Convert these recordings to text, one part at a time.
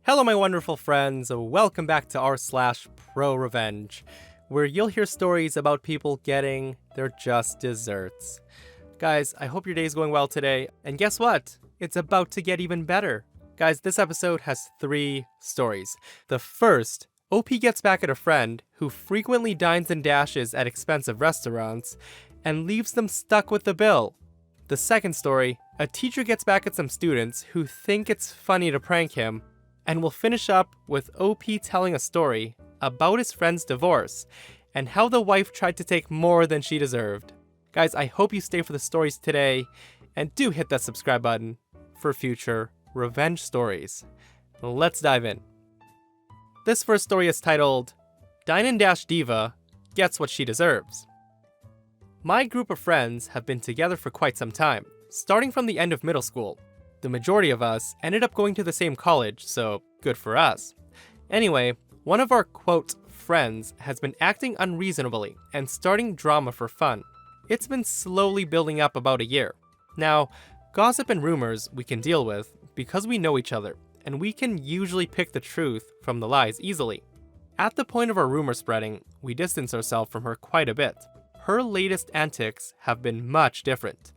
Hello, my wonderful friends. Welcome back to r/ProRevenge, where you'll hear stories about people getting their just desserts. Guys, I hope your day's going well today, and guess what? It's about to get even better. Guys, this episode has 3 stories. The first, OP gets back at a friend who frequently dines and dashes at expensive restaurants and leaves them stuck with the bill. The second story, a teacher gets back at some students who think it's funny to prank him. And we'll finish up with OP telling a story about his friend's divorce and how the wife tried to take more than she deserved. Guys, I hope you stay for the stories today, and do hit that subscribe button for future revenge stories. Let's dive in. This first story is titled, Dine and Dash Diva Gets What She Deserves. My group of friends have been together for quite some time, starting from the end of middle school. The majority of us ended up going to the same college, so good for us. Anyway, one of our quote friends has been acting unreasonably and starting drama for fun. It's been slowly building up about a year. Now, gossip and rumors we can deal with because we know each other, and we can usually pick the truth from the lies easily. At the point of our rumor spreading, we distance ourselves from her quite a bit. Her latest antics have been much different.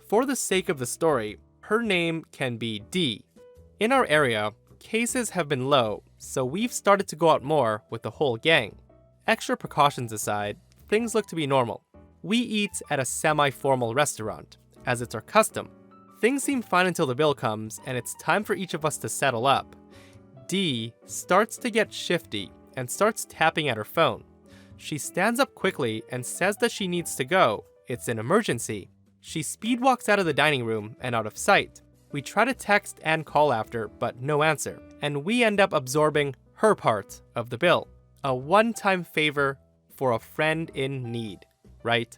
For the sake of the story, her name can be D. In our area, cases have been low, so we've started to go out more with the whole gang. Extra precautions aside, things look to be normal. We eat at a semi-formal restaurant, as it's our custom. Things seem fine until the bill comes, and it's time for each of us to settle up. D starts to get shifty and starts tapping at her phone. She stands up quickly and says that she needs to go. It's an emergency. She speed walks out of the dining room and out of sight. We try to text and call after, but no answer, and we end up absorbing her part of the bill. A one-time favor for a friend in need, right?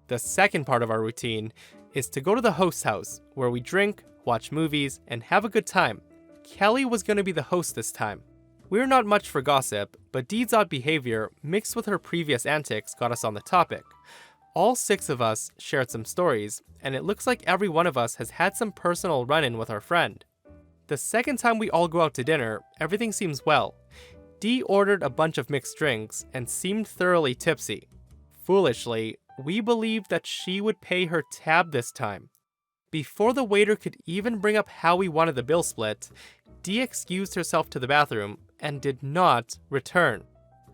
The second part of our routine is to go to the host's house, where we drink, watch movies, and have a good time. Kelly was going to be the host this time. We're not much for gossip, but Dee's odd behavior mixed with her previous antics got us on the topic. All 6 of us shared some stories, and it looks like every one of us has had some personal run-in with our friend. The second time we all go out to dinner, everything seems well. Dee ordered a bunch of mixed drinks and seemed thoroughly tipsy. Foolishly, we believed that she would pay her tab this time. Before the waiter could even bring up how we wanted the bill split, Dee excused herself to the bathroom and did not return.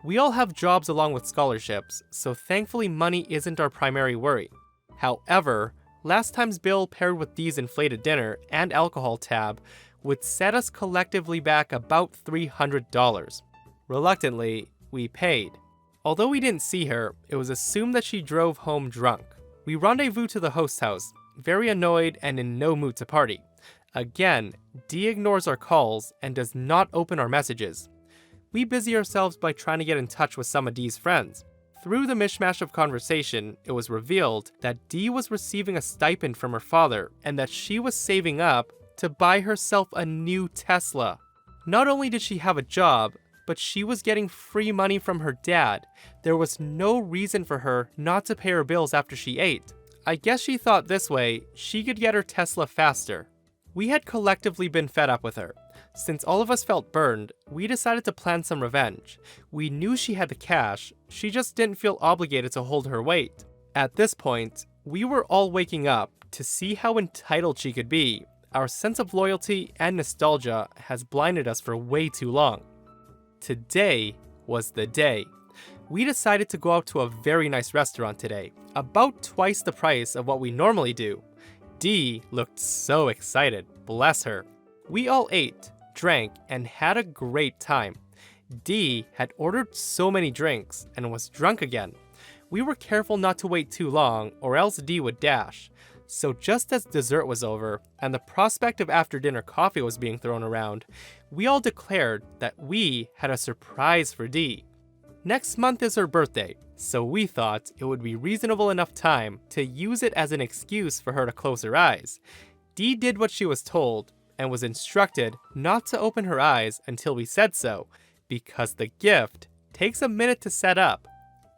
We all have jobs along with scholarships, so thankfully money isn't our primary worry. However, last time's bill paired with Dee's inflated dinner and alcohol tab would set us collectively back about $300. Reluctantly, we paid. Although we didn't see her, it was assumed that she drove home drunk. We rendezvous to the host's house, very annoyed and in no mood to party. Again, Dee ignores our calls and does not open our messages. We busy ourselves by trying to get in touch with some of Dee's friends. Through the mishmash of conversation, it was revealed that Dee was receiving a stipend from her father and that she was saving up to buy herself a new Tesla. Not only did she have a job, but she was getting free money from her dad. There was no reason for her not to pay her bills after she ate. I guess she thought this way, she could get her Tesla faster. We had collectively been fed up with her. Since all of us felt burned, we decided to plan some revenge. We knew she had the cash, she just didn't feel obligated to hold her weight. At this point, we were all waking up to see how entitled she could be. Our sense of loyalty and nostalgia has blinded us for way too long. Today was the day. We decided to go out to a very nice restaurant today, about twice the price of what we normally do. Dee looked so excited, bless her. We all ate, drank, and had a great time. Dee had ordered so many drinks and was drunk again. We were careful not to wait too long or else Dee would dash. So just as dessert was over and the prospect of after-dinner coffee was being thrown around, we all declared that we had a surprise for Dee. Next month is her birthday, so we thought it would be reasonable enough time to use it as an excuse for her to close her eyes. Dee did what she was told and was instructed not to open her eyes until we said so, because the gift takes a minute to set up.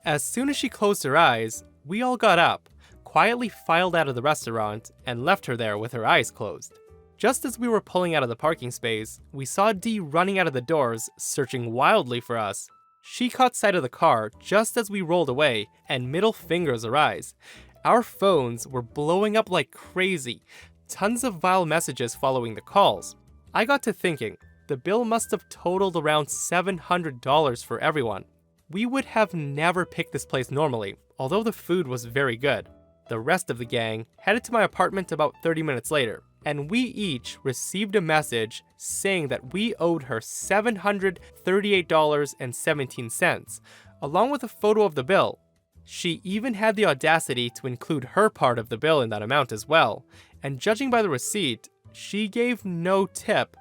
As soon as she closed her eyes, we all got up, quietly filed out of the restaurant, and left her there with her eyes closed. Just as we were pulling out of the parking space, we saw Dee running out of the doors, searching wildly for us. She caught sight of the car just as we rolled away, and middle fingers arise. Our phones were blowing up like crazy, tons of vile messages following the calls. I got to thinking, the bill must have totaled around $700 for everyone. We would have never picked this place normally, although the food was very good. The rest of the gang headed to my apartment about 30 minutes later, and we each received a message saying that we owed her $738.17, along with a photo of the bill. She even had the audacity to include her part of the bill in that amount as well, and judging by the receipt, she gave no tip.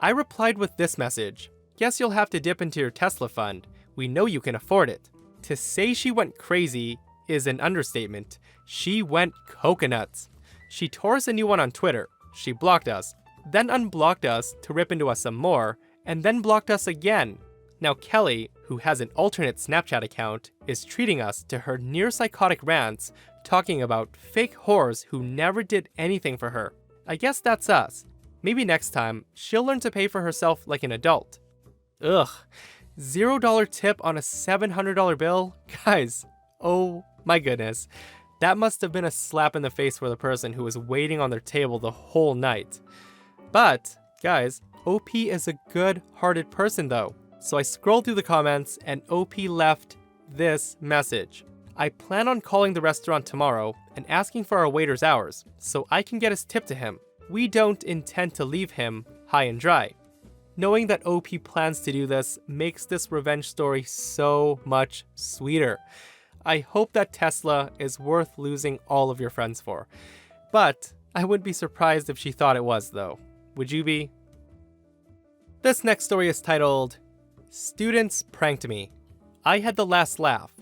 I replied with this message: "Guess you'll have to dip into your Tesla fund. We know you can afford it." To say she went crazy is an understatement. She went coconuts. She tore us a new one on Twitter. She blocked us, then unblocked us to rip into us some more, and then blocked us again. Now Kelly, who has an alternate Snapchat account, is treating us to her near psychotic rants, talking about fake whores who never did anything for her. I guess that's us. Maybe next time, she'll learn to pay for herself like an adult. Ugh. $0 tip on a $700 bill? Guys, oh my goodness. That must have been a slap in the face for the person who was waiting on their table the whole night. But, guys, OP is a good-hearted person though. So I scrolled through the comments and OP left this message. "I plan on calling the restaurant tomorrow and asking for our waiter's hours so I can get his tip to him. We don't intend to leave him high and dry." Knowing that OP plans to do this makes this revenge story so much sweeter. I hope that Tesla is worth losing all of your friends for. But I wouldn't be surprised if she thought it was though. Would you be? This next story is titled, "Students Pranked Me. I Had the Last Laugh."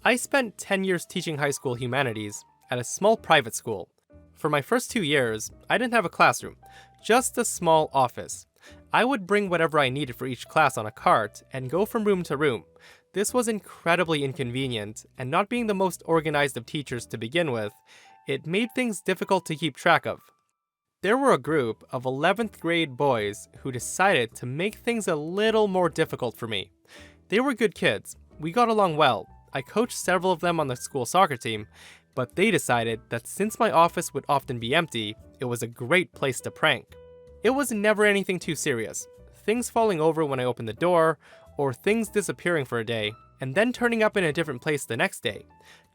I spent 10 years teaching high school humanities at a small private school. For my first 2 years, I didn't have a classroom, just a small office. I would bring whatever I needed for each class on a cart and go from room to room. This was incredibly inconvenient, and not being the most organized of teachers to begin with, it made things difficult to keep track of. There were a group of 11th grade boys who decided to make things a little more difficult for me. They were good kids. We got along well. I coached several of them on the school soccer team, but they decided that since my office would often be empty, it was a great place to prank. It was never anything too serious. Things falling over when I opened the door, or things disappearing for a day, and then turning up in a different place the next day.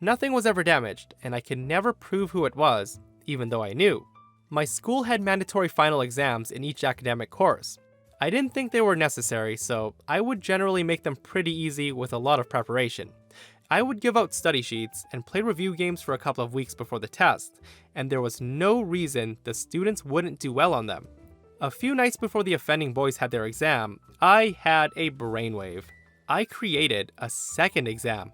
Nothing was ever damaged, and I could never prove who it was, even though I knew. My school had mandatory final exams in each academic course. I didn't think they were necessary, so I would generally make them pretty easy with a lot of preparation. I would give out study sheets and play review games for a couple of weeks before the test, and there was no reason the students wouldn't do well on them. A few nights before the offending boys had their exam, I had a brainwave. I created a second exam.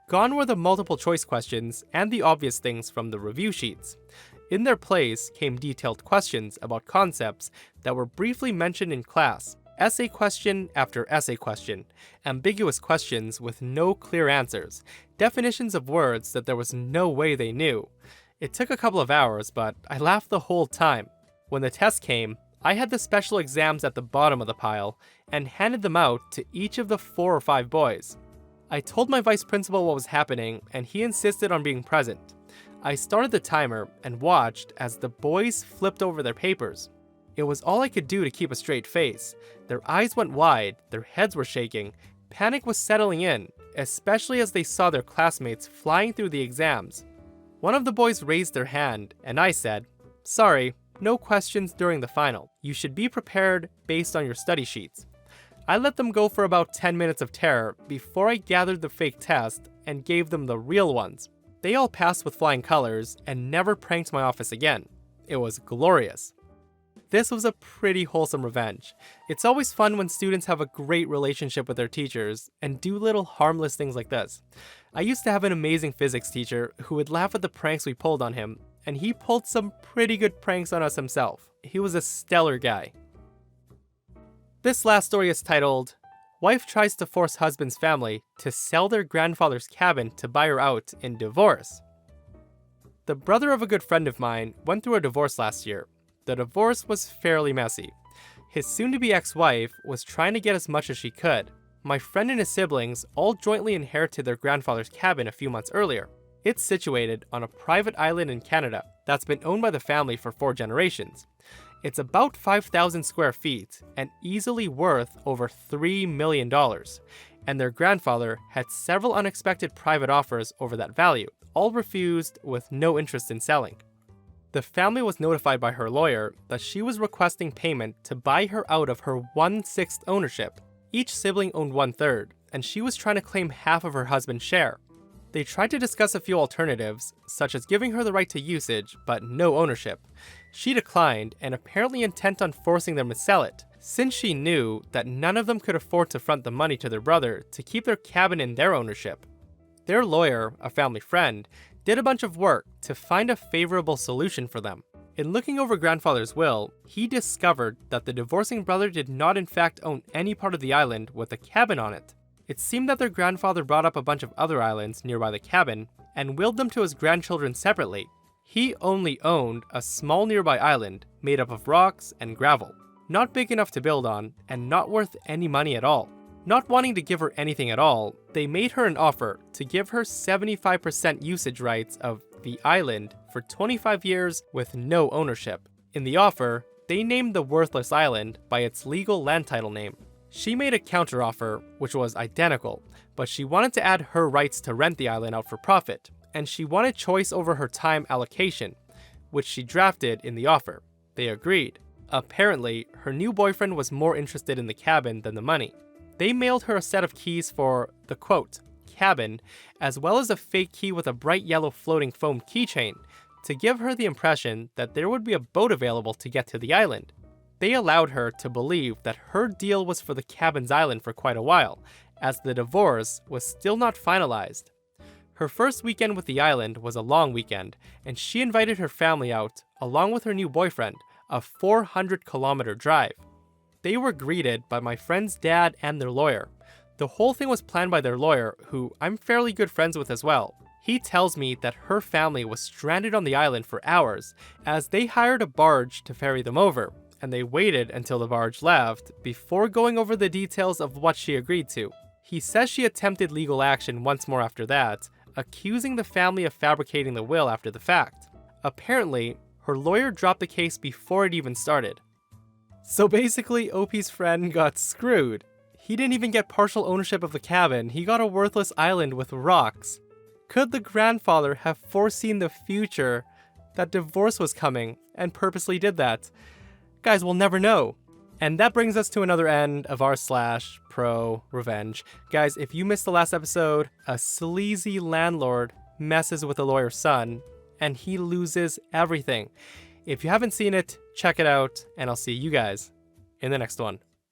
Gone were the multiple choice questions and the obvious things from the review sheets. In their place came detailed questions about concepts that were briefly mentioned in class. Essay question after essay question, ambiguous questions with no clear answers, definitions of words that there was no way they knew. It took a couple of hours, but I laughed the whole time. When the test came, I had the special exams at the bottom of the pile and handed them out to each of the 4 or 5 boys. I told my vice principal what was happening, and he insisted on being present. I started the timer and watched as the boys flipped over their papers. It was all I could do to keep a straight face. Their eyes went wide, their heads were shaking, panic was settling in, especially as they saw their classmates flying through the exams. One of the boys raised their hand, and I said, "Sorry, no questions during the final. You should be prepared based on your study sheets." I let them go for about 10 minutes of terror before I gathered the fake test and gave them the real ones. They all passed with flying colors and never pranked my office again. It was glorious. This was a pretty wholesome revenge. It's always fun when students have a great relationship with their teachers and do little harmless things like this. I used to have an amazing physics teacher who would laugh at the pranks we pulled on him, and he pulled some pretty good pranks on us himself. He was a stellar guy. This last story is titled, "Wife Tries to Force Husband's Family to Sell Their Grandfather's Cabin to Buy Her Out in Divorce." The brother of a good friend of mine went through a divorce last year. the divorce was fairly messy. His soon-to-be ex-wife was trying to get as much as she could. My friend and his siblings all jointly inherited their grandfather's cabin a few months earlier. It's situated on a private island in Canada that's been owned by the family for 4 generations. It's about 5,000 square feet and easily worth over $3 million. And their grandfather had several unexpected private offers over that value, all refused with no interest in selling. The family was notified by her lawyer that she was requesting payment to buy her out of her 1/6 ownership. Each sibling owned 1/3, and she was trying to claim half of her husband's share. They tried to discuss a few alternatives, such as giving her the right to usage, but no ownership. She declined, and apparently intent on forcing them to sell it, since she knew that none of them could afford to front the money to their brother to keep their cabin in their ownership. Their lawyer, a family friend, did a bunch of work to find a favorable solution for them. In looking over grandfather's will, he discovered that the divorcing brother did not in fact own any part of the island with a cabin on it. It seemed that their grandfather brought up a bunch of other islands nearby the cabin and willed them to his grandchildren separately. He only owned a small nearby island made up of rocks and gravel, not big enough to build on and not worth any money at all. Not wanting to give her anything at all, they made her an offer to give her 75% usage rights of the island for 25 years with no ownership. In the offer, they named the worthless island by its legal land title name. She made a counteroffer, which was identical, but she wanted to add her rights to rent the island out for profit, and she wanted choice over her time allocation, which she drafted in the offer. They agreed. Apparently, her new boyfriend was more interested in the cabin than the money. They mailed her a set of keys for the quote, cabin, as well as a fake key with a bright yellow floating foam keychain to give her the impression that there would be a boat available to get to the island. They allowed her to believe that her deal was for the cabin's island for quite a while, as the divorce was still not finalized. Her first weekend with the island was a long weekend, and she invited her family out, along with her new boyfriend, a 400-kilometer drive. They were greeted by my friend's dad and their lawyer. The whole thing was planned by their lawyer, who I'm fairly good friends with as well. He tells me that her family was stranded on the island for hours, as they hired a barge to ferry them over, and they waited until the barge left before going over the details of what she agreed to. He says she attempted legal action once more after that, accusing the family of fabricating the will after the fact. Apparently, her lawyer dropped the case before it even started. So basically, OP's friend got screwed. He didn't even get partial ownership of the cabin, he got a worthless island with rocks. Could the grandfather have foreseen the future, that divorce was coming, and purposely did that? Guys, we'll never know. And that brings us to another end of r/ProRevenge. Guys, if you missed the last episode, a sleazy landlord messes with the lawyer's son, and he loses everything. If you haven't seen it, check it out, and I'll see you guys in the next one.